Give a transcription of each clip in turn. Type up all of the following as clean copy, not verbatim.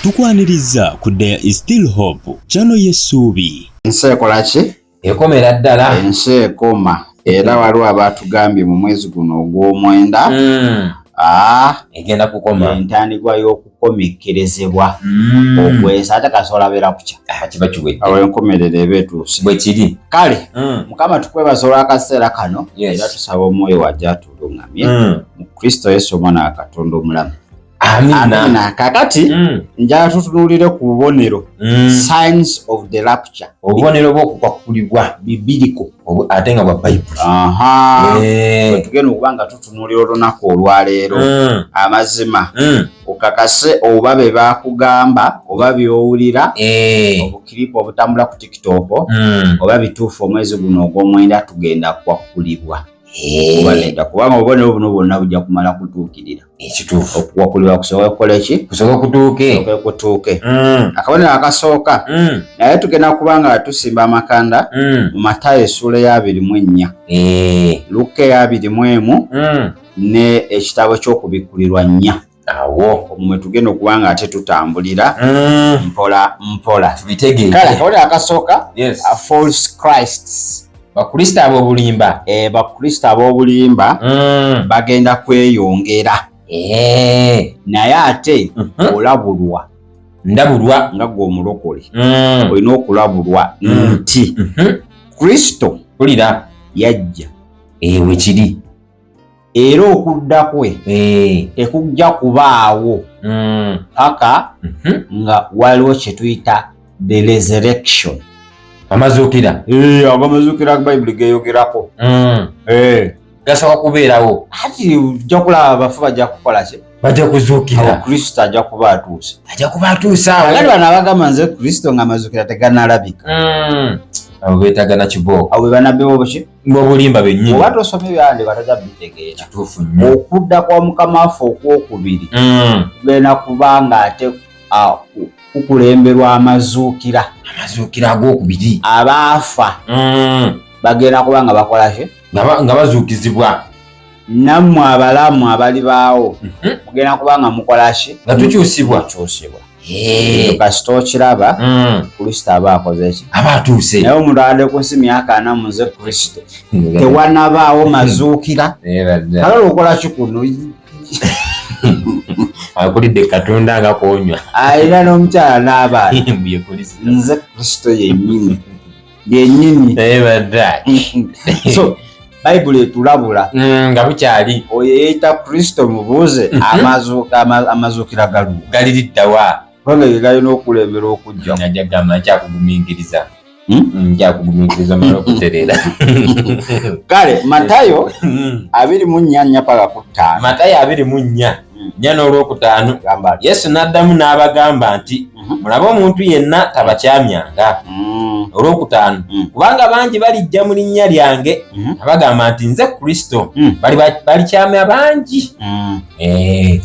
tukwaniriza ku There is Still Hope channel y'essuubi. Ensi ekola ki? Ekomera ddala. Ensi ekoma. Era waliwo abatugambye mu mwezi guno ogw'omwenda egenda kukoma entandikwa y'okukomekkerezebwa okwesa ate kasobola beera kukya kiba kiwedde awo enkomerero eba etuuse bwe kiri kale mukama tukwebaza olw'akaseera kano era tusaba omwoyo wajja atuluŋŋamye mu Kristo Yesu omwana wa Katonda omulamu. Amina. Kakati njala tutunuulire ku bubonero signs of the rapture. Obubonero bw'okukwakulibwa bibiliko ate nga bwa Bayibuli. Tugenda okuba nga tutunuulira olunaku olwaleero amazima okakase oba be baakugamba oba by'owulira obukiripu obutambula ku TikTok oba bituufu omwezi guno ogw'omwenda tugenda kwakkulibwa. Kubanga obubonero buno bwonna bujja kumala kutuukirira. Ekituufu okuwakulibwa kusobola kukola ki? Kusobola kutuuke. Akabonero akasooka naye tugenda kuba nga tusimba amakanda mu Matayo essula ya 24, Luka ya 21 ne ekitabo ky'okubikkulirwa 4. Awo omwe tugenda okuba nga ate tutambulira mpola tubitegeere. Kale akabonero akasooka false Christs. Bakristo ab'obulimba bagenda kweyongera naye ate olabulwa ndabulwa nga gwe omulokole olina okulabulwa nti Kristo kulira yajja we kiri era okudda kwe tekujja kubaawo paka nga waliwo kye tuyita the resurrection. Amazuukira amazuukira Bayibuli geeyogerako gasobola kubeerawo ati ojja kulaba abafu bajja kukola ki? Bajja kuzuukira. Kristo ajja kuba atuuse. Awo kale bano abagamba nze Kristo nga amazuukira teganalabika abo beetagana kibooko abo banabbi bobuki b'obulimba bennyini oba tosoma ebyandika tajja bitegeera. Kituufu nnyo. Okudda kwa Mukama waffe okwokubiri kugenda kuba nga ate kukulemberwa amazuukira ag'okubiri. Abaafa bagenda kuba nga bakola ki? Nga bazuukizibwa. Nammwe abalamu abali baawo mugenda kuba nga mukola ki? Nga tukyusibwa. Kasita okiraba Kristo aba akoze ki? Aba atuuse. Naye omuntu abadde ku nsi myaka 4 mu nze Kristo tewanabaawo mazuukira. Kale okola ki kuno? Akulidde Katonda nga koonywa. Ayina n'omukyala n'abaana. Nze Kristo yennyini. So Bayibuli etulabula nga bukyali oyo yeeyita Kristo mubuuze amazuukira galiriddawa kubanga ge galina okulembera okujja. Najja gamba nkyakugumingiriza mala okutereera. Kale Matayo 24 paka ku 5. Matayo 24 n'olwokutaano Yesu n'addamu n'abagamba nti mulabe omuntu yenna tabakyamyanga. Olwokutaano kubanga bangi balijja mu linnya lyange abagamba nti nze Kristo balikyamya bangi.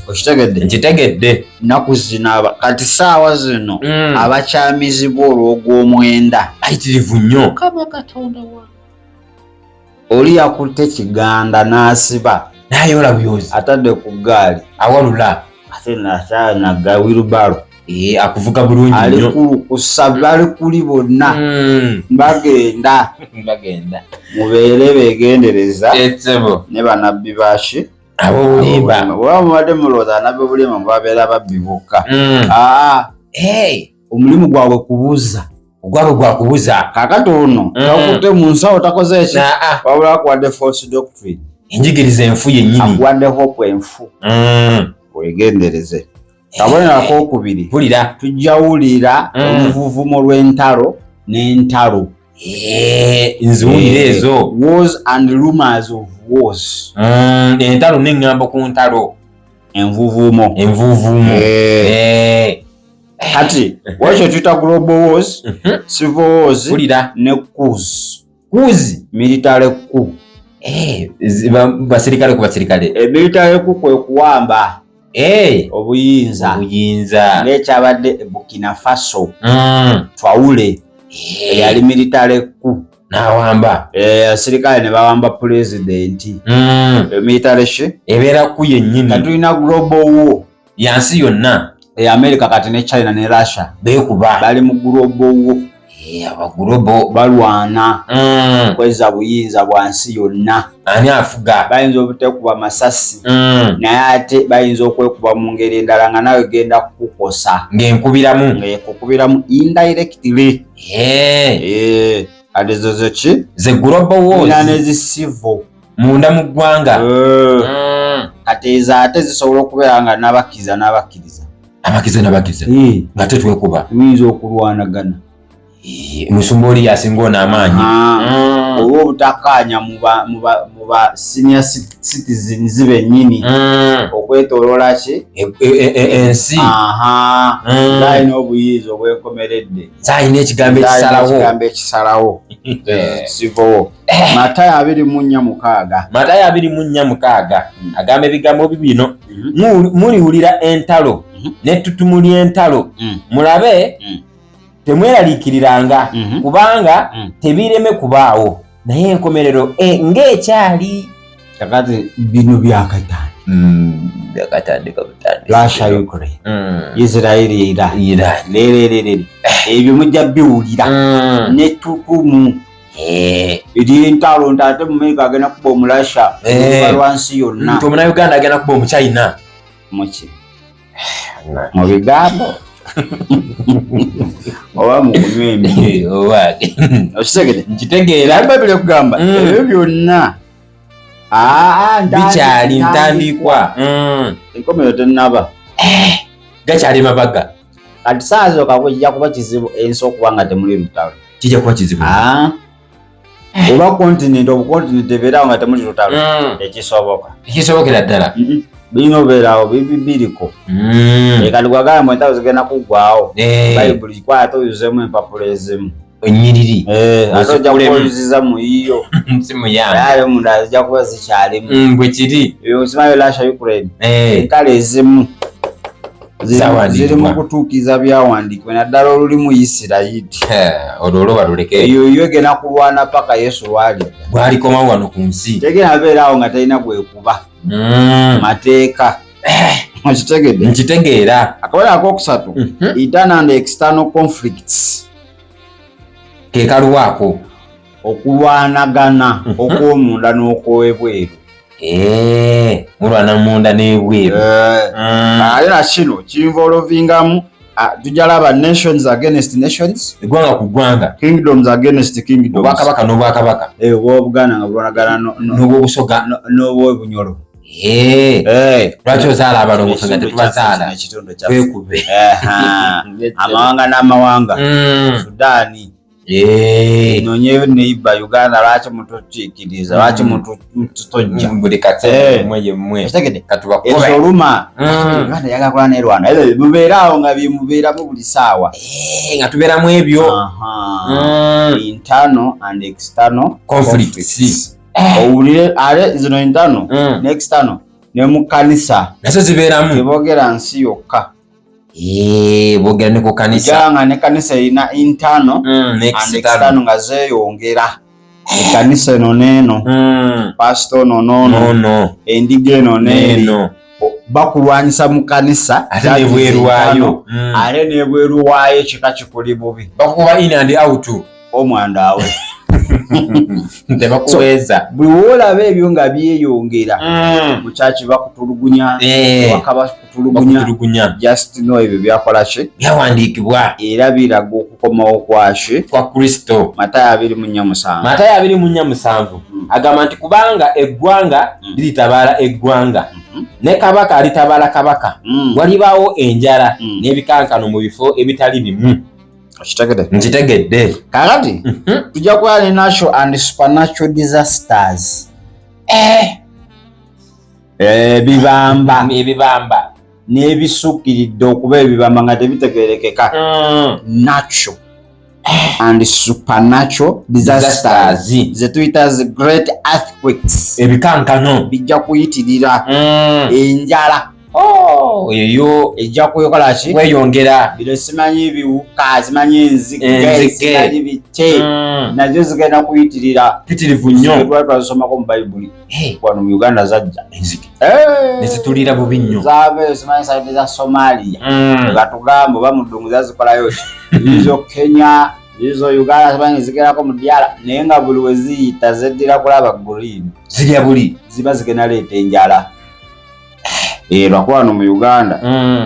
Okitegedde? Nkitegedde. Nnaku zino kati saawa zino abakyamizibwa olw'ogw'omwenda bayitirivu nnyo. Mukama Katonda wa oli yakutte kiganda n'asiba n'ayoola buyozi atadde ku ggaali awalula ate naga wilubalo akuvuga bulungi nnyo. Ali kulukusa bali kuli bonna bagenda mubeere beegendereza ne banabbi baki ab'obulimba. Bwaba mubadde mulowooza nabbi obulimba mubabeera babbi bokka. Omulimu gwabwe kubuuza. Ogwabwe gwa kubuza. Kakati ono takutte mu nsawo takoze eki wabula akuwadde false doctrine. Enjigiriza enfu yennyini. Akuwadde hope enfu. Weegendereze. Kabonero ak'okubiri tujja wulira oluvuvumo lw'entalo n'entalo. Nziwulira ezo. Wars and rumors of wars. Entalo n'eŋŋambo ku ntalo. Envuvumo. Kati wakyo tuyita global wars, civil wars ne coups. Military coup. Basirikale ku basirikale. Military coup kwe kuwamba obuyinza ng'ekyabadde Burkina Faso Traore yali military coup n'awamba abasirikale ne bawamba pulezidenti. Military shi ebeera ku yennyini. Katulina global war yansi yonna America kati ne China ne Russia bekuba bali mu global war. Abagulobo balwana kweza buyinza bwansi yonna. Ani afuga bayinza obutekuba masasi naye ate bayinza okwekuba mu ngeri endala nga nawe genda kukukosa ng'ekukubiramu indirectly. Ate zo ki ze global wars n'ezisivo munda mu ggwanga. Kati ezo ate zisobola okubeera nga n'abakkiriza nga tetwekuba tuyinza okulwanagana. Musumba oli yasinga ono amaanyi olwo obutakkaanya mu ba senior citizens bennyini okwetoloola ki ensi zalina obuyinza obwenkomeredde zalina ekigambo ekisalawo sivowo. Matayo 24:6 agamba ebigambo bibino muliwulira entalo n'ettutumu ly'entalo mulabe temweraliikiriranga kubanga tebireme kubaawo naye enkomerero ng'ekyali. Kakati bino byakatandika Russia Ukraine Israeli Iran ebyo mujja biwulira n'ettutumu ery'entalo ntate mu America agenda kuba omu Russia balwansi yonna Omunauganda agenda kuba omu China muki mu bigambo oba mu kunywa embi okitegedde nkitegeera Bayibuli ekugamba ebyo byonna bikyali ntandikwa enkomerero tennaba gakyali mabaga. kati saa zooka kijja kuba kizibu ensi okuba nga temuli lutalo. Kijja kuba kizibu oba obukontinenti ebeerawo nga temuli lutalo ekisobokera ddala birina obeerawo biriko kati gwagala mu entalo zigenda kuggwawo Bayibuli kwata oyuzemu empapula ezimu onyiriri ate ojja kukoyuziza mu yiyo simuyange munda zijja kuba zikyalimu bwe kiri simayo Russia Ukraine entalo ezimu ziri mu kutuukiza byawandiikibwa naddala olulimu Isirayiri olwo baluleke eyo egenda kulwana paka Yesu lwali bwalikomawo wano ku nsi tegenda beeraawo nga talina gwekuba mateeka. Okitegedde nkitegeera. Akabala akokusatu internal and external conflicts kekalwako okulwanagana okw'omunda n'okw'ebweru. Mulwana munda n'ebweru. Ate na kino kinvolvingamu tujja laba nations against nations, eggwanga ku ggwanga, kingdoms against kingdoms, obwakabaka n'obwakabaka, obw'Obuganda nga bulwanagana n'obw'Obusoga n'obw'Obunyoro. Lwaki ozaala abalongosa nga tetubazaala twekube amawanga n'amawanga Sudaani nonye neiba Uganda lwaki mutukiikiriza lwaki mututojja buli kaseera mmwe esoluma Uganda yagala kulwana ne Rwanda mubeeraawo nga byemubeeramu buli ssaawa nga tubeeramu ebyo internal and external conflicts. Owulire ale zino internal ne external ne mu kanisa nazo zibeeramu teboogera nsi yokka. Boogera ne ku kanisa nga ne kanisa erina internal and external nga zeeyongera. Ekanisa eno n'eno pasito ono n'ono endiga eno n'eno bakulwanyisa mu kanisa ate n'ebweru waayo ate n'ebweru waayo kika kikuli bubi bakuba in and out omwandaawe tebakuweza buli woolaba ebyo nga byeyongera mu kyaki bakutulugunya wakaba kutulugunya just know ebyo byakola ki byawandiikibwa era biraga okukomawo kwaki kwa Kristo. Matayo 24:7 Matayo 24:7 agamba nti kubanga eggwanga liritabaala eggwanga ne kabaka alitabaala kabaka walibaawo enjala n'ebikankano mu bifo ebitali bimu. Nkitegedde. Kakati tujja kuba ne natural and supernatural disasters. Ebibamba n'ebisukkiridde okuba ebibamba nga tebitegeerekeka. Natural and supernatural disasters ze tuyita great earthquakes, ebikankano bijja kuyitirira, enjala eyo ejja kuyokola ki kweyongera. bino simanyi ebiwuka simanyi enzige simanyi bite nazo zigenda kuyitirira pitirivu nnyo. Twazisomako mu Bayibuli wano mu Uganda zajja enzige ne zitulira bubi nnyo. zaave simanyi saidi za Somalia batugamba oba muddungu zazikolayo izo Kenya izo Uganda simanyi zigerako mu Dyala naye nga buli we ziyita zeddira kulaba green zirya buli ziba zigenda leeta enjala. Lwakuba wano mu Uganda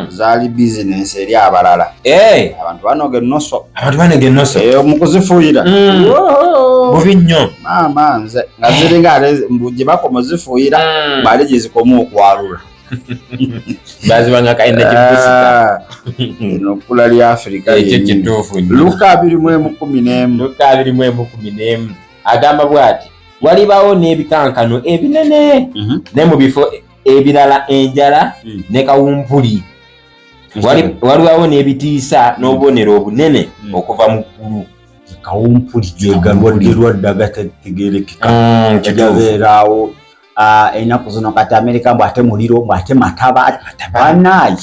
zaali business eri abalala abantu banoga ennoso mu kuzifuuyira bubi nnyo maama nze nga ziringa ate gye bakoma zifuuyira baali gye zikoma okwalula bazibanga kaina kibusika eno kkula lya Afrika ekyo kituufu nnyo. Luka 20:11 agamba bw'ati walibaawo n'ebikankano ebinene ne mu bifo ebirala enjala ne kawumpuli. Walibawo n'ebitiisa n'obubonero obunene okuva mu ggulu. Kawumpuli lwadde agategeerekeka gabeeraawo ennaku zino kati Amerika mbw ate muliro mbw ate mataba bannaayi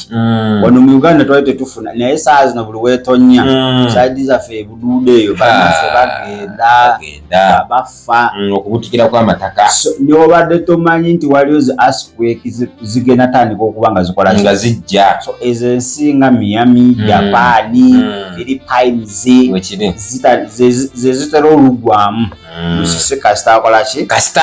wano mu Uganda twali tetufuna naye saa zino buli weetonnya saidi zaffe ebuduude eyo bannaffe bagenda bafa okubutikira kw'amataka. N'obadde tomanyi nti waliwo zi earthquake zigenda tandika okuba nga zikola nga zijja. So ezo ensi nga Miami, Japan, Philippines ze zitera olugwamu musisi kasita akola ki kasita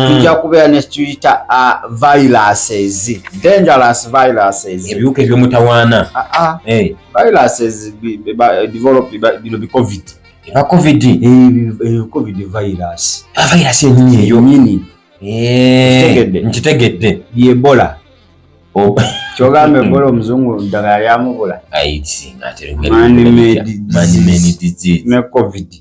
tujja kubeera ne tuyita viruses, dangerous viruses, ebiwuka eby'omutawaana. Viruses develop bino bi COVID virus virus enyinyi eyo nyini nkitegedde Ebola kyogamba Ebola omuzungu ddagala lyamubula man-made disease ne COVID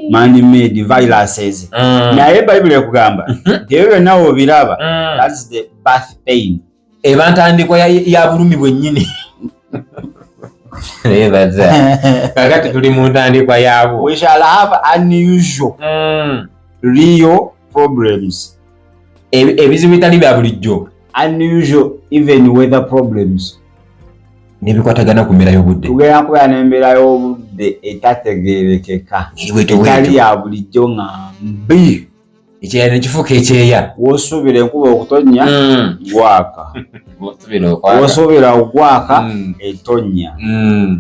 man-made viruses naye Bayibuli ekugamba nti ebyo byonna w'obiraba that's the birth pain eba ntandikwa ya bulumi bwennyini. Kakati tuli mu ntandikwa yaabwo. We shall have unusual real problems, ebizibu bitali bya bulijjo, unusual even weather problems, n'ebikwatagana ku mbeera y'obudde. Tugenda kubeera n'embeera y'obudde etategeerekeka etali ya bulijjo nga mbi. Ekyeya ne kifuuka ekyeya. W'osuubira enkuba okutonnya gwaka, w'osuubira ogwaka etonnya,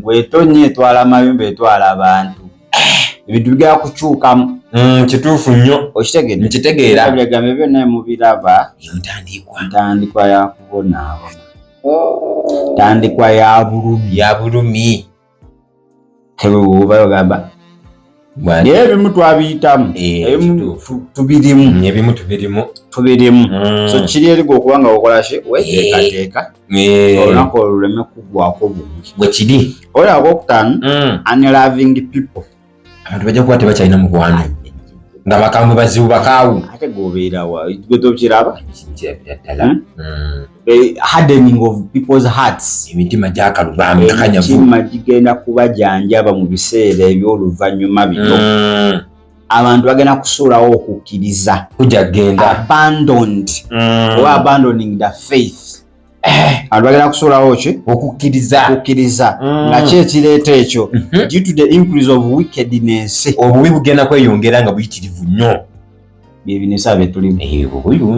bw'etonnya etwala amayumba etwala abantu, ebintu bigenda kukyukamu. Kituufu nnyo. Okitegedde? Nkitegeera. Ebigambo byonna mubiraba ntandikwa ya kubonaabona, ntandikwa ya bulumi. Bayogamba naye ebimu twabiyitamu, ebimu tubirimu. So kiri eriga okuba nga okola ki weteekateeka olunaku oluleme kuggwako bulungi bwe kiri. Olaba okutaano unloving people, abantu bajja kuba tebakyalina mukwano nga bakambwe bazibu bakaawu. ate gobeerawa gwe tokiraba hardening of people's hearts, emitima gyakalubamba kakanyavu, emitima gigenda kubajanjaba mu biseera eby'oluvannyuma bino. Abantu bagenda kusuulawo okukkiriza kujja genda abandoned oba abandoning the faith. Abantu bagenda kusuulawo ki okukkiriza nga ki ekireeta ekyo due to the increase of wickedness, obubi bugenda kweyongera nga buyitirivu nnyo. Byebinesa betulimu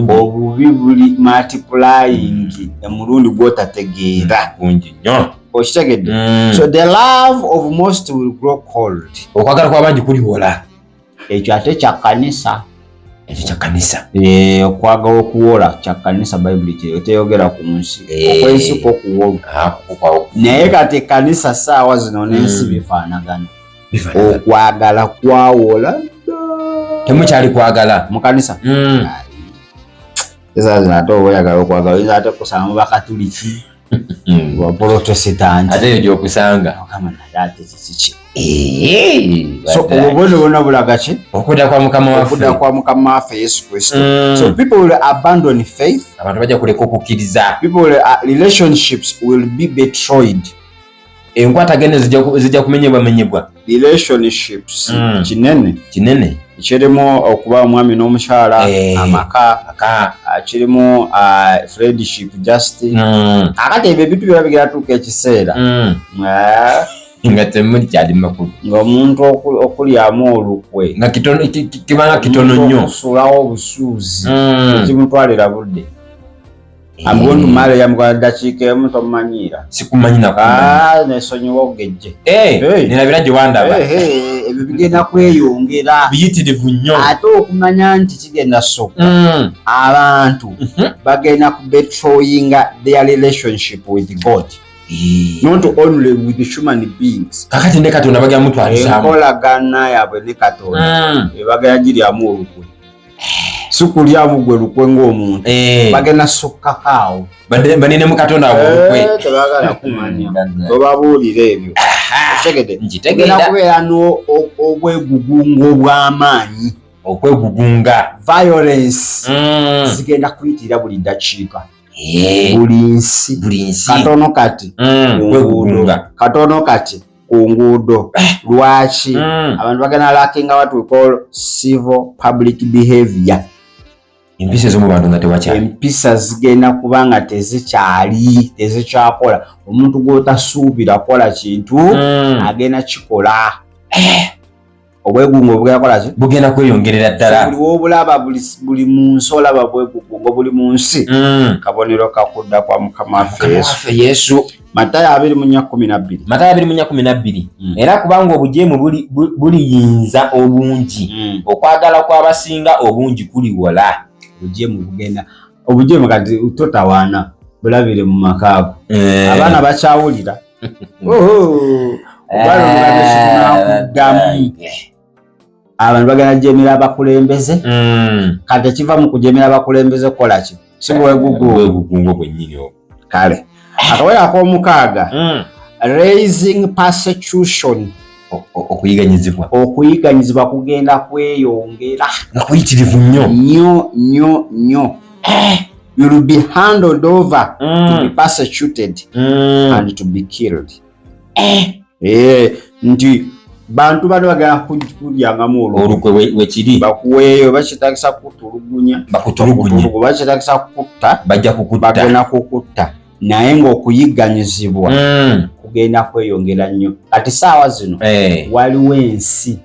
obubi buli multiplying emulundi gwotategeera bungi nnyo. Okitegedde? So the love of most will grow cold. Okwagala kw'abangi kuliwola. Ekyo ate kya kkanisa. Ekyo kya kkanisa. Okwagala okuwola kya kkanisa Bayibuli kye teyogera ku nsi. Okwensi kwo kuwola. Naye kati kkanisa ssaawa zino n'ensi bifaanagana. Okwagala kwawola. Temukyali kwagala mu kkanisa. Eza ate oyagala okwagala oyinza ate kusanga mu bakatuliki wa protestant ate eyo gy'okusanga kama naye ate kiki. So obubone bwonna bulaga ki? Okudda kwa Mukama waffe Yesu Kristo. So people will abandon faith. Abantu bajja kuleka okukkiriza. People relationships will be betrayed. enkwatagane zijja kumenyebwa relationships kinene kirimu okuba omwami n'omukyala amaka kirimu friendship just akati ebyo ebintu byona bigera tuuka ekiseera nga temuli kyali makulu ng'omuntu okulyamu olukwe nga kibanga kitono nnyo okusulawo obusuuzi ekimutwalira budde. I'm going to marry ya mukwana dakiika emu tomumanyiira sikumanyi nesonyiwa ogejje nerabira gye wandaba ebyo bigenda kweyongera biyitirivu nnyo ate okumanya nti kigenda sokka abantu bagenda kubetrayinga their relationship with God. Not only with the human beings. Kakati ne Katonda bagya mutwalizamu. Enkolagana yaabwe ne Katonda ebagenda giryamu olukwe. Sikulyamu gwe lukwe ng'omuntu. Bagenda sokkakaawo. Banene mu Katonda olukwe. Tebagala kumanya. Tobabuulira ebyo. Tegede. Nkitegera. Kubeera n'obwegugungo obw'amaanyi. Okwegugunga. Violence. Zigenda kuyitira buli dakiika. Buli nsi katono kati katono kati ku nguudo. Lwaki abantu bagenda lacking what we call civil public behavior. Empisa ezomu bantu nga tewakyali. Empisa zigenda kubanga tezikyakola. Omuntu gw'otasuubira kukola kintu agenda kikola. Obwegungo bugenda ki? Bugenda kweyongerera ddala. Buli w'obulaba buli mu nsi olaba bwegugungo buli mu nsi. Kabonero kakudda kwa Mukama waffe Yesu. Matayo 20:12. Matayo 20:12. Era kubanga obujeemu buliyinza obungi. Okwagala kw'abasinga obungi kuliwola. Obujeemu kati totawaana bulabire mu makaago. Abaana bakyawulira. Abantu bagenda jemera abakulembeze kati ekiva mu kujemera abakulembeze kukola ki si bwegugungo bwennyini kale akawera ak'omukaaga raising persecution okuyiganyizibwa kugenda kweyongera nga kuyitirivu nnyo you will be handed over to be persecuted and to be killed. Nti bantu bano bagenda kulyangamu olukwe wekiri bakuweeyo bakitagisa kutulugunya bakitagisa kukutta bagenda kukutta naye ng'okuyiganyizibwa kugenda kweyongera nnyo kati saawa zino waliwo ensi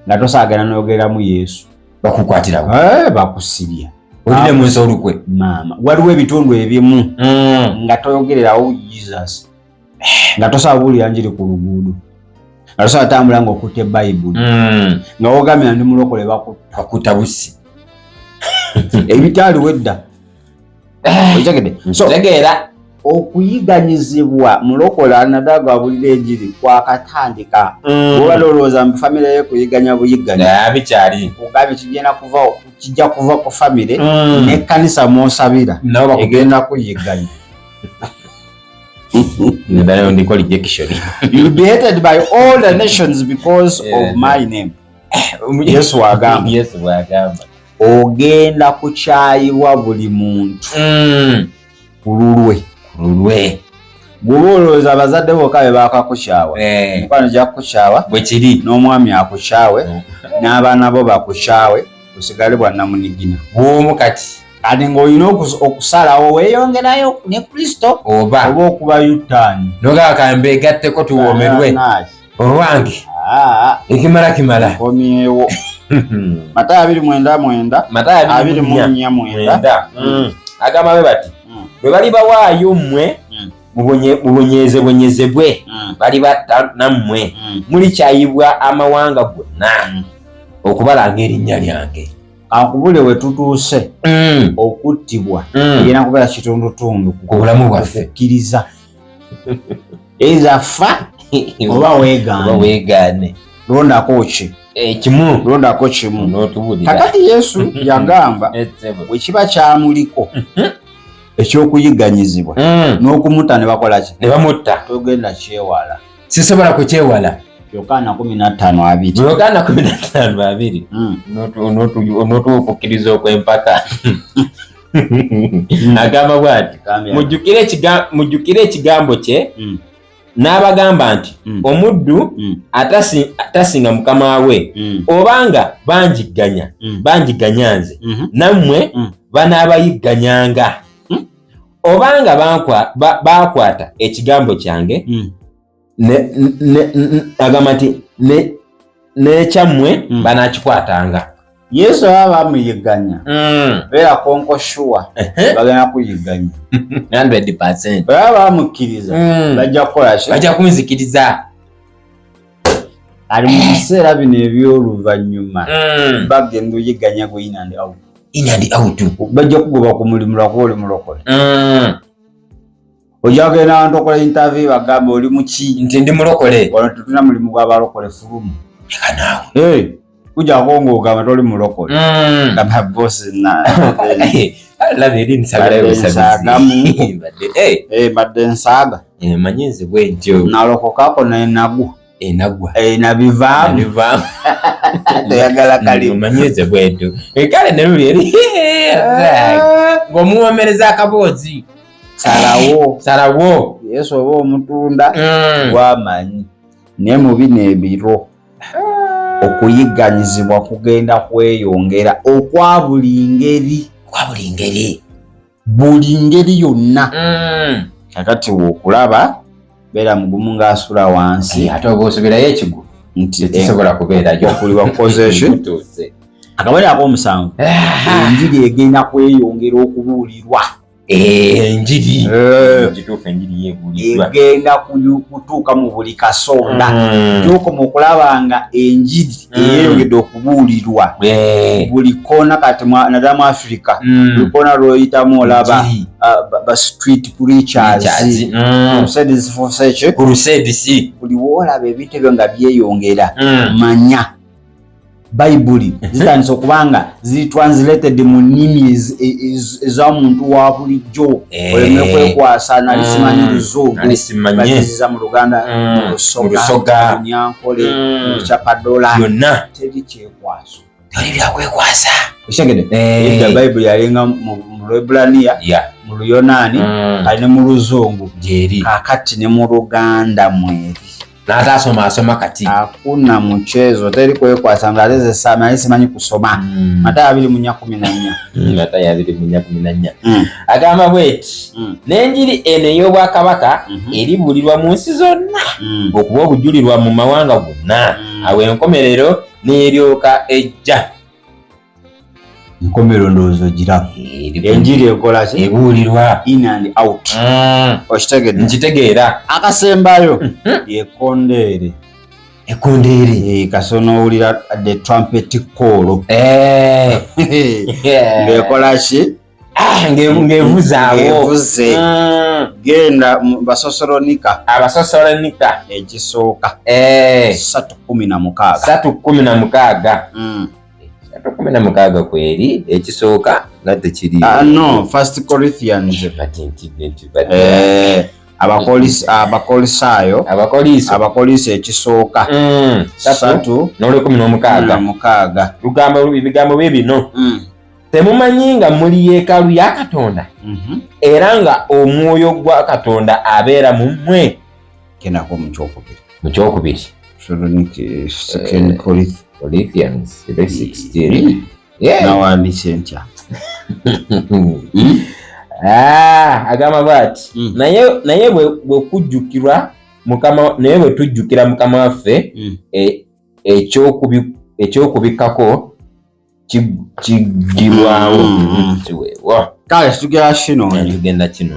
nga tosaagana n'oyogeramu Yesu bakukwatirawo bakusibya olire mu nsi olukwe maama waliwo ebitundu ebimu nga toyogererawo Jesus nga tosaba buulira njiri ku luguudo nga tosaba tambula ng'okutta Bayibuli nga wogambye ndi mulokole bakutta busi ebitaaliwo edda tegeera okuyiganyizibwa mulokola naddala gwabulira enjiri kwakatandika obadde olowooza mu famire ye kuyiganya buyiganya bikyali kugambye kijja kuva ku famire n'ekkanisa mw'osabira egenda kuyiganya. You'll be hated by all the nations because of my name. Yesu agamba ogenda kukyayibwa buli muntu kululwe bw'oba olowooza abazadde bokka be bakakukyawa mukwano gyakukukyawa bwekiri n'omwami akukyawe n'abaana bo bakukyawe osigale bwannamunigina bw'omu kati kati ng'olina okusalawo weeyongerayo ne Kristo oba okuba yutaani nogakambe egatteko tuwoomerwe olwange ekimala komyewo. Matayo 20:4 agamba bwe bati bwe bali bawaayo mmwe mubonyeezebwe balibatta nammwe mulikyayibwa amawanga gonna okubalanga erinnya lyange. Akubule we tutuuse okuttibwa egenda kubeera kitundutundu ku bulamu bwaffe kkiriza ezafa oba weegaane londako ki londako kimu. Kakati Yesu yagamba bwe kiba kyamuliko eky'okuyiganyizibwa n'okumutta ne bakola ki ne bamutta togenda kyewala sisobola kukyewala. Yokaana 15:2 n'otukukkiriza okw'empaka agamba bw'ati mujjukire ekigambo kye n'abagamba nti omuddu atasinga mukama we obanga banjiganya nze nammwe banaabayigganyanga obanga bakwata ekigambo kyange agamba nti n'ekyammwe banaakikwatanga. Yesu aba bamuyigganya beera konko sure bagenda kuyigganya 100%. baba bamukkiriza bajja kukola ki? Bajja kumuzikiriza. Ali mu biseera bino eby'oluvannyuma bagenda oyigganya gwe in and out. Bajja kugoba ku mulimu lwako oli mulokole. Ojja kugenda abantu okola interview bagamba oli muki? Nti ndi mulokole. Wano tetulina mulimu gw'abalokole fulumu. Leka naawe. Kujja kongo ogamba toli mulokole. Gamba boss na. Love eri nsagala badde nsaaga. Manyi nze bwentyo. Nalokokako nagwa. Nabivaamu. Toyagala kali. Manyi nze bwentyo. Kale ne luli eri. Ng'omuwomereza akaboozi. Salawo. Yesu oba omutunda gwamanyi. Ne mu bino ebiro okuyigganyizibwa kugenda kweyongera okwa buli ngeri. Buli ngeri yonna. Kakati wokulaba beera mugumu ng'asula wansi. Ate oba osubirayo ekigu nti tekisobola kubeerayo. Okuliwa kukozeshe. Akabonero ak'omusanvu. Enjiri egenda kweyongera okubuulirwa. Enjiri egenda kutuuka mu buli kasonda. Gyokoma okulaba nga enjiri eyeyongedde okubuulirwa buli koona kati naddala mu Africa. Buli koona lw'oyitamu olaba ba street preachers, crusades. Buli woolaba ebitebyo nga byeyongera manya Bayibuli zitandise okubanga ziri translated mu nnimi ez'omuntu wa bulijjo. Oleme kwekwasa nalisimanyi Luzungu baziza mu Luganda mu Lusoga mu Nyankole mu Kyapadola teri kyekwaso teri byakwekwasa. Oshegede Bayibuli yalinga mu Lwebrania mu Luyonaani kale ne mu Luzungu kakati ne mu Luganda mweri asoma kati hakuna mchezo teri kwekwasa nga aleze sana alisimanyi kusoma. Mataya 2:14 agamba bweti n'enjiri eno ey'obwakabaka eribulirwa mu nsi zonna okuba obujulirwa mu mawanga gonna awo enkomerero n'eryoka ejja. Nkomerero ndowooza gira enjiri ekola ki? Ebuulirwa in and out. Okitegedde? Nkitegeera. Akasembayo yekondeere. Kasono owulira the trumpet call. Ng'ekola ki? Ng'evuzaawo. Genda mu Basosolonika. Abasosolonika ekisooka 3:16. 3:16 kweri ekisooka nga tekiri. No, 1 Corinthians. Abakolisi ekisooka 3:16. Ebigambo bye bino. Temumanyi nga muli yeekaalu ya Katonda era nga omwoyo gwa Katonda abeera mu mmwe. Kenako mu kyokubiri. Corinthians 3:16. Nawandise ntya. Agamba bw'ati naye bwe tujjukira Mukama waffe ekyokubikako kigirwawo. Kale tugenda kino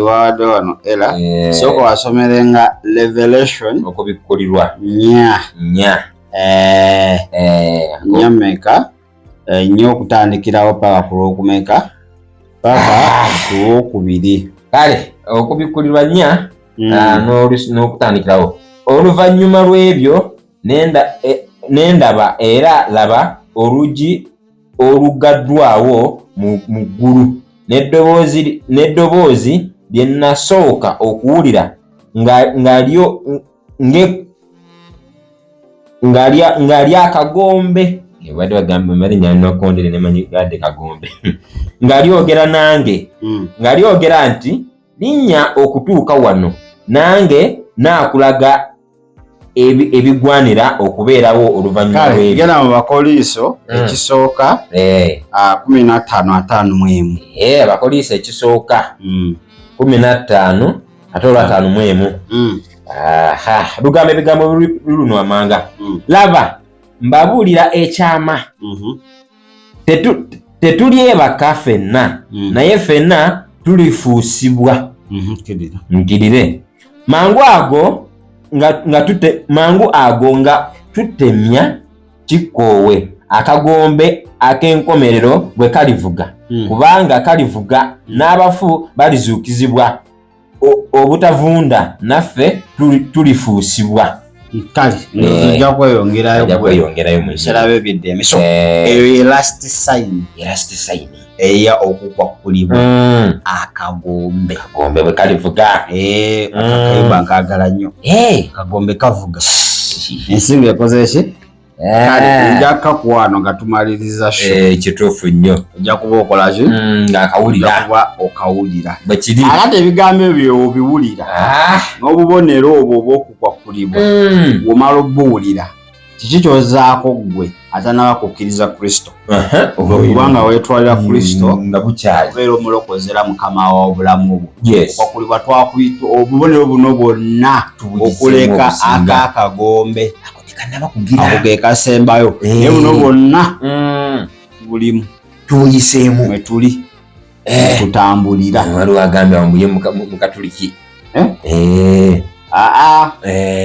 wadde wano era sooka wasomerenga Revelation okubikkulirwa nya meka nnyo okutandikirawo paka ku lwokumeka paka ku lwokubiri. Kale okubikkulirwa nnya n'okutandikirawo. Oluvannyuma lw'ebyo n'endaba era laba oluggi olugaddwawo mu ggulu n'eddoboozi lye nasooka okuwulira ng'ali akagombe. Badde bagamba mali nyalina okondere ne manyi gadde kagombe. Ng'alyogera nange ng'alyogera nti linnya okutuuka wano nange naakulaga ebigwanira okubeerawo oluvannyuma lw'ebyo. Genda mu Bakoliiso ekisooka 15:51. Abakoliiso ekisooka 15 ate olwa 51. Lugamba ebigambo luno amanga. Laba mbabuulira ekyama. Tetulyebaka ffenna, naye ffenna tulifuusibwa. Nkirire. Mangu ago nga tutemya kikoowe akagombe ak'enkomerero bwe kalivuga. Kubanga kalivuga n'abafu balizuukizibwa, obutavunda naffe tulifuusibwa. Kale ojja kweyongerayo mu biseera byo eby'eddembe. So eyo last sign eya okukwakulibwa akagombe bwe kalivuga. Akakayimba nkagala nnyo. Akagombe kavuga. Ensingo ekoze ki? Kale nja kakwano nga tumaliriza kituufu nnyo. Ojja kuba okola ki? Ng'akawulira. Okawulira. Bwe kiri. Ate ebigambo ebyo obiwulira. N'obubonero obwo obw'okukwakulibwa bw'omala obbuwulira, kiki ky'ozaako ggwe atanaba kukkiriza Kristo? Kubanga weetwalira Kristo nga bukyali obeera omulokozi era Mukama w'obulamu bwo. Okwakulibwa twakuyita obubonero buno bwonna okuleka ak'akagombe ako ke kasembayo, naye buno bwonna bulimu tuyiseemu mwe tuli tutambulira. Waliwo agambye amuye mu Katuliki.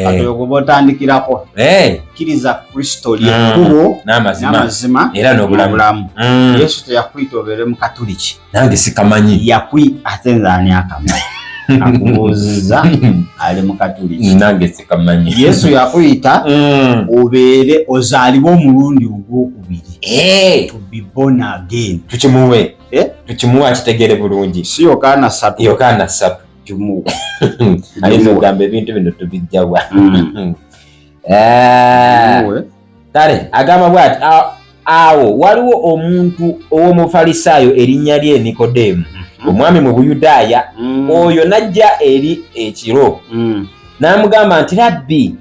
Kati okuba otandikirako kkiriza Kristo ly'ekkubo n'amazima era n'obulamu. Yesu teyakuyita obeere mu Katuliki. Nange sikamanyi. Ate nze ani akamanyi? Akubuuziza ali mu Katuliki. Nange sikamanyi. Yesu yakuyita obeere ozaalibwe omulundi ogwokubiri. To be born again. Tukimuwe akitegere bulungi. Si Yokaana 3. Yokaana 3. Ayinza okugamba ebintu bino tubijjawa. Kale agamba bw'ati, awo waliwo omuntu ow'Omufalisaayo erinnya lye Nikodemu, omwami mu Buyudaaya. Oyo n'ajja eri ekiro n'amugamba nti, Rabbi,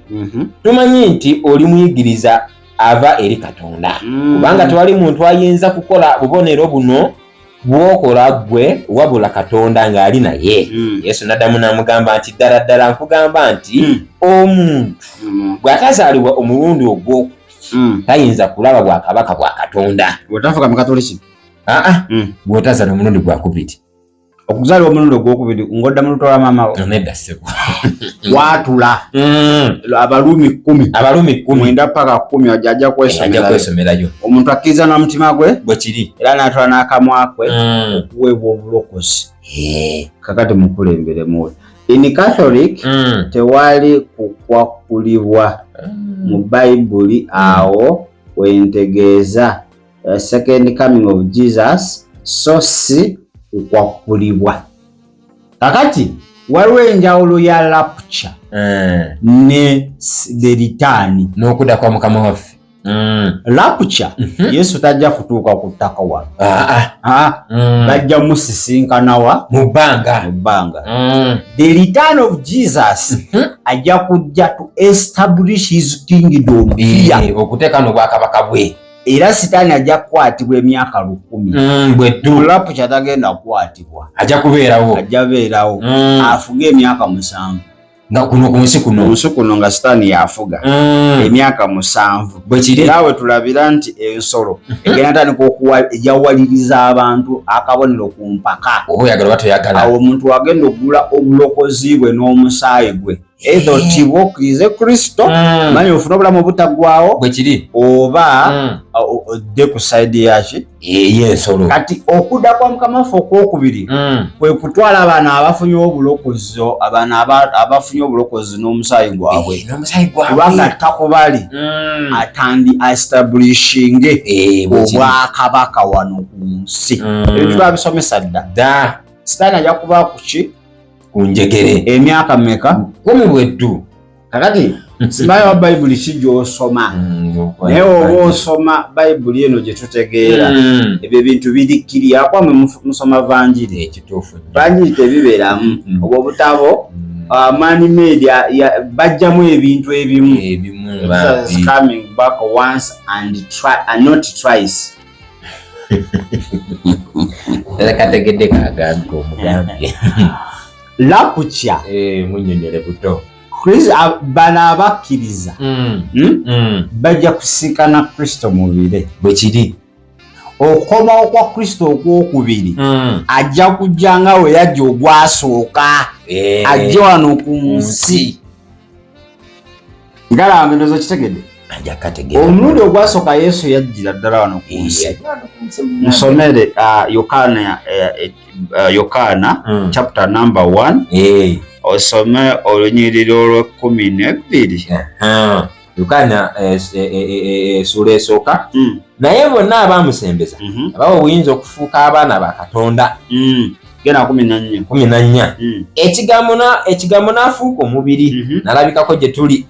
tumanyi nti oli muyigiriza ava eri Katonda, kubanga tewali muntu ayinza kukola bubonero buno bw'okola ggwe wabula Katonda ng'ali naye. Yesu n'addamu n'amugamba nti, ddala ddala nkugamba nti omuntu bw'atazaalibwa omulundi ogwokubiri tayinza kulaba bwakabaka bwa Katonda. Bw'otafuka mu Katoliki? Bw'otazaala omulundi gwakubiri. Okuzaalibwa omulundi ogwokubiri ng'odda mu luto lwa maama wo? Nedda ssebo. Waatula Abaluumi 10. Abaluumi 9 paka 10 ajja kwesomerayo. Omuntu akkiriza n'omutima gwe bwe kiri era n'atwala n'akamwa kwe okuweebwa obulokozi. Kakati mukulemberemu. In Catholic tewali kukwakulibwa mu Bayibuli. Awo wentegeeza second coming of Jesus, so si kukwakulibwa. Kakati waliwo enjawulo ya rapture ne the return n'okudda kwa Mukama waffe. Rapture Yesu tajja kutuuka ku ttaka wano. Bajja musisinkanawa mu bbanga. The return of Jesus ajja kujja to establish his kingdom here, okuteeka n'obwakabaka bwe. Era Sitaani ajja kukwatibwa emyaka 10. Bweddu Rapture tagenda kukwatibwa, ajja kubeerawo, afuge emyaka 7. nga kuno ku nsi kuno nga Sitaani yafuga emyaka 7. Bwe kiri era we tulabira nti ensolo egenda tandika ejawaliriza abantu akabonero ku mpaka. Oba oyagala batoyagala, awo omuntu wagenda okugula obulokozi bwe n'omusaayi gwe, either otibwa okkirize Kristo manyi ofuna obulamu obutaggwaawo, bwe kiri oba odde ku sayidi yaki y'ensolo. Kati okudda kwa Mukama waffe okwokubiri kwe kutwala abaana abafunye obulokozi n'omusaayi gwabwe, kubanga takubali atandi establishinge obwakabaka wano ku nsi. Ebintu twabisomesa dda. Sitaani ajja kuba kuki ku njegere emyaka mmeka? 10 bweddu. Kakati simanyi wa Bayibuli ki gy'osoma, naye oba osoma Bayibuli eno gye tutegeera ebyo ebintu birikkirira. Kwamwe musoma Vanjiri, ekituufu Vanjiri tebibeeramu obwo obutabo man made bajjamu ebintu ebimu coming back once and not twice. Kategedde kagambi omugambi lakucha munyonyole buto Kristo bana abakkiriza bajja kusikana Kristo mubire bwe kiri okomawo kwa Kristo okwokubiri ajja kujja nga we yajja ogwasooka ajja wano ku nsi ngala ndozo kitegedde omulundi ogwasooka Yesu yajjira ddala wano ku nsi musomere Yokaana chapter number 1 osome olunyiriri olw'12 Yokaana essula esooka naye bonna abamusembeza abawa obuyinza okufuuka abaana ba Katonda gena 14 ekigambo n'afuuka omubiri nalabikako gye tuli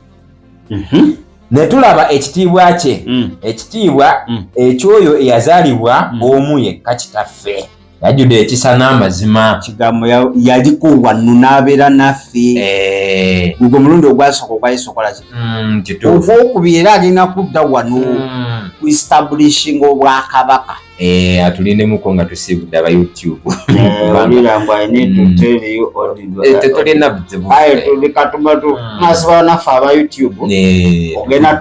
ne tulaba ekitiibwa kye ekitiibwa ekyoyo eyazaalibwa omu yekka kitaffe yajjudde ekisa n'amazima kigambo yaliko wano n'abeera naffe gwe mulundi ogwasooka ogwa Yesu okola ogwokubiri era agenda kudda wano ku establishing obwakabaka atulindemuko nga tusibudde aba YouTube tetulina buzibu nasibawo naffe aba YouTube ogenda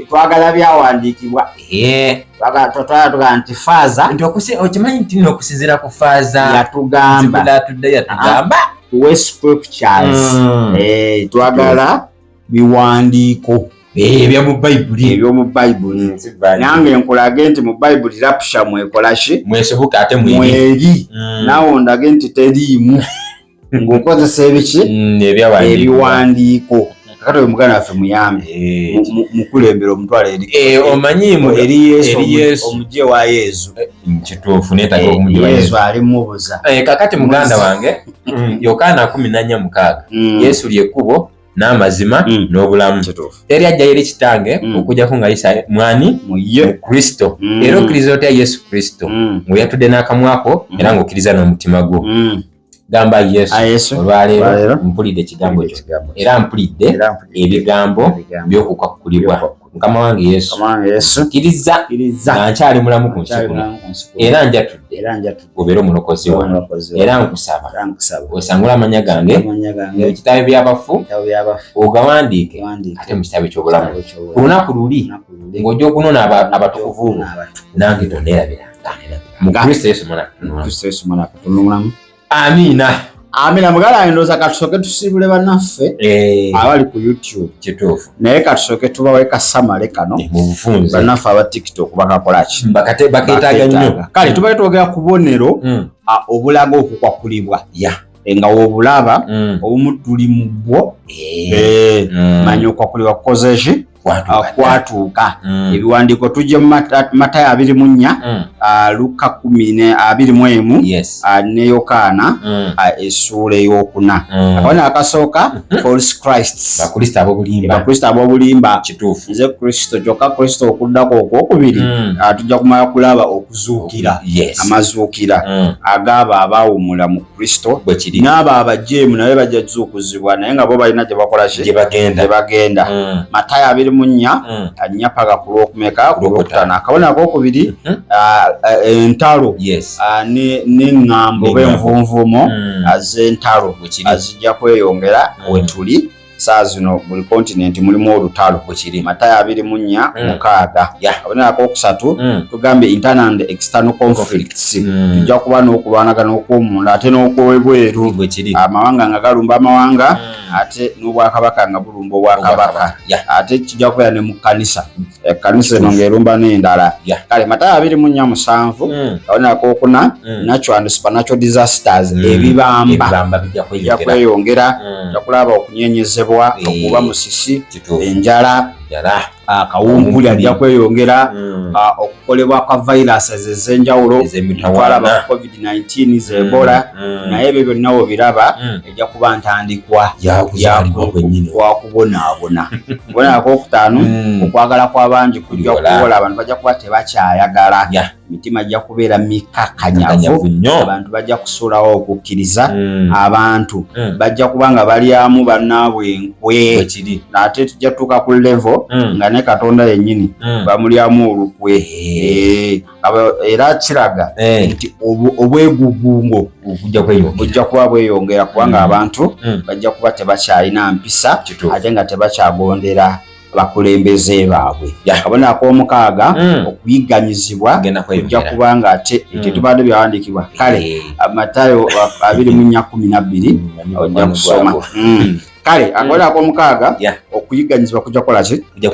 twagala byawandiikibwa twagala nti faaza okimanyi nti n'okusinziira ku faaza yatugamba tuwe scriptures twagala biwandiiko ebyomu Bayibuli nange nkulage nti mu Bayibuli rapusha mwekola ki mwesoboka ate mweri nawe ondage nti teriimu ng'okozesa ebiki ebiwandiiko kakati oyo muganda waffe muyambe mukulembera omutwala omanyimu eri Yesu omugye wa Yesu kituufu neetaaga omugye wa Yesu alimubuza kakati muganda wange Yokaana 14:6 Yesu lyekkubo n'amazima n'obulamu teri ajjayo eri kitange okujjako nga Isa mwani mu Kristo era okkiriza otya Yesu Kristo ng'oyatudde n'akamwako era ng'okkiriza n'omutima gwo gamba Yesu olwaleero mpulidde ekigambo kyo era mpulidde ebigambo by'okukakkulibwa Mukama wange Yesu kkiriza nga nkyali mulamu ku nsi kuno era njatudde obeera omulokozi wange era nkusaba osangula amanya gange ekitabo by'abafu ogawandiike ate mu kitabo ky'obulamu ku lunaku luli ng'ojja okunona abatukuvu bo nange tonneerabiranga mu Kristo Yesu mwana Katonda. Amina mugala ndoza katusooke tusibule bannaffe abali ku YouTube kituufu naye katusooke tubawe kasamale kano mu bufunze bannaffe aba TikTok bakakola ki bakeetaaga nnyo kale tubaye twogera ku bubonero obulaga okukwakulibwa nga wobulaba obumu tuli mu bwo manya okwakulibwa kukoze ki kwatuuka ebiwandiiko tujje mu Matayo 24 Luka 10:21 ne Yokaana essula ey'okuna akabona akasooka false Christs bakristo ab'obulimba kituufu nze Kristo kyokka Kristo okuddako okwokubiri tujja kumala kulaba okuzuukira amazuukira ag'abo abaawumula mu Kristo n'abo abajeemu naye bajja kuzuukuzibwa naye nga bo balina gye bakola gye bagenda Matayo 24 anyapaga ku lwokumeka ku lwokutaano akabona akokubiri entalo n'eŋŋambo b'envunvumo az'entalo azijja kweyongera we tuli saa zino buli kontinenti mulimu olutalo Matayo 24:6 akabona akokusatu tugambye internal and external conflicts tujja kuba n'okulwanagana okw'omunda ate n'okw'ebweru amawanga nga galumba amawanga ate n'obwakabaka nga bulumba obwakabaka ate kijja kubeera ne mu kkanisa ekkanisa eno ng'erumba n'endala kale Matayo 24:7 akabona akokuna natural and supernatural disasters ebibamba bijja kweyongera tujja kulaba okunyeenyezebwa okuba musisi enjala kawumpuli ajja kweyongera, okukolebwa kwa viruses ez'enjawulo twalaba COVID-19 z'Ebola, naye ebyo byonna obiraba ejja kuba ntandikwa yakubonaabona. Okubonaako okutaano, okwagala kw'abangi kujja kuwola, abantu bajja kuba tebakyayagala, emitima ajja kubeera mikakanyavu, abantu bajja kusuulawo okukkiriza, abantu bajja kuba nga balyamu bannaabwe enkwe, ate tujja tutuuka ku level nga ne Katonda yennyini bamulyamu olukwe. Era kiraga nti obwegugungo bujja kuba bweyongera, kubanga abantu bajja kuba tebakyalina mpisa ate nga tebakyagondera bakulembeze baabwe. Akabonero ak'omukaaga, okuyigganyizibwa kujja kuba nga ate tetubadde byawandiikibwa. Kale Matayo 20:12 ojja kusoma. Kale akabonero ak'omukaaga, okuyigganyizibwa kujja kukola ki? Kujja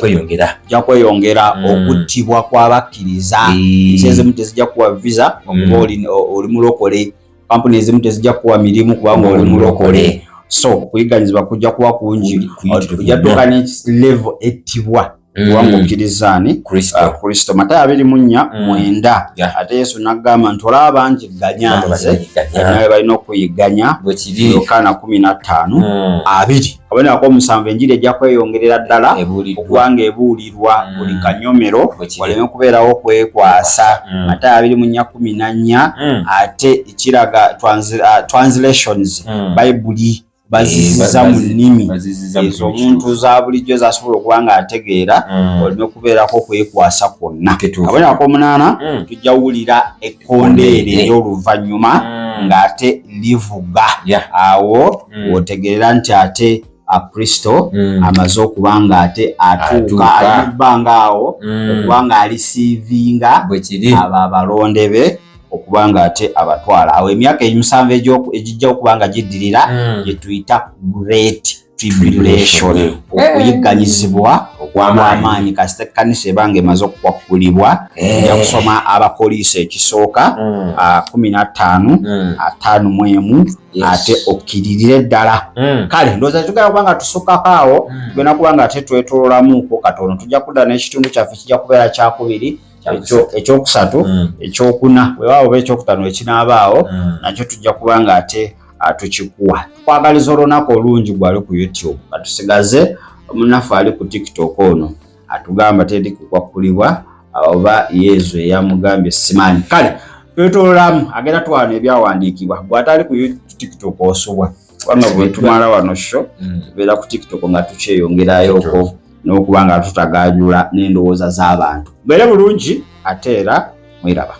kweyongera. Okuttibwa kw'abakkiriza, ensi ezimu tezijja kuwa visa okuba oli mulokole, kampuni ezimu tezijja kuwa mirimu kubanga oli mulokole. So okuyigganyizibwa kujja kuba kungi, kujja tuuka ne level ettibwa kubanga okkirizaani Kristo. Matayo 20:9 ate Yesu n'agamba nti olaba bangi ganyanze naye balina okuyigganya. Yokaana 15:2. Akabonero ak'omusanvu, enjiri ejja kweyongerera ddala okubanga ebuulirwa buli kanyomero waleme kubeerawo okwekwasa. Matayo 20:14 ate kiraga translations Bayibuli baziziza mu nnimi ezo omuntu za bulijjo zasobola okuba nga ategeera, oleme kubeerako okwekwasa kwonna. Akabonero ak'omunaana, tujja wulira ekkondeere ery'oluvannyuma ng'ate livuga. Awo otegeerera nti ate Kristo amaze okuba nga ate atuuka ali mu bbanga awo okuba nga alisiivinga abo abalonde be okuba nga ate abatwala. Awo emyaka 7 egijja okuba nga giddirira gye tuyita Great Tribulation, okuyigganyizibwa okw'amaanyi. Kasita ekkanisa ebanga emaze okukwakulibwa, ejja kusoma Abapoliisi ekisooka 15:5 ate okkiririre ddala. Kale ndowooza tugenda kuba nga tusukkako awo, tugenda kuba nga ate twetoololamuuko katono. Tujja kudda n'ekitundu kyaffe kijja kubeera kyakubiri, ekyokusatu, ekyokuna, weewaawo oba ekyokutaano ekinaabaawo nakyo tujja kuba nga ate tukikuwa. Tukwagaliza olunaku olungi gwali ku YouTube. Katusigaze omunaffe ali ku TikTok ono atugamba teri kukwakulibwa oba Yezu eyamugambye simanyi. Kale twetoololamu agenda twana ebyawandiikibwa. Bw'atali ku TikTok osobwa kubanga bwe tumala wano sho tubeera ku TikTok nga tukyeyongerayoko n'okuba nga tutagaajula n'endowooza z'abantu. Mbeere bulungi ate era mwiraba.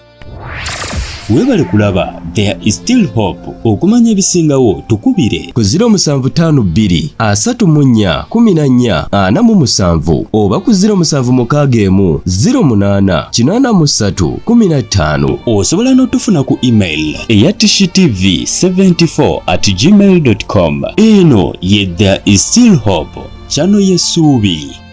Weebale kulaba There is Still Hope. Okumanya ebisingawo tukubire ku 0752 34 14 47 oba ku 0761 08 83 15. Osobola n'otufuna ku email eya tishitv74@gmail.com. Eno ye There is Still Hope, channel y'essuubi.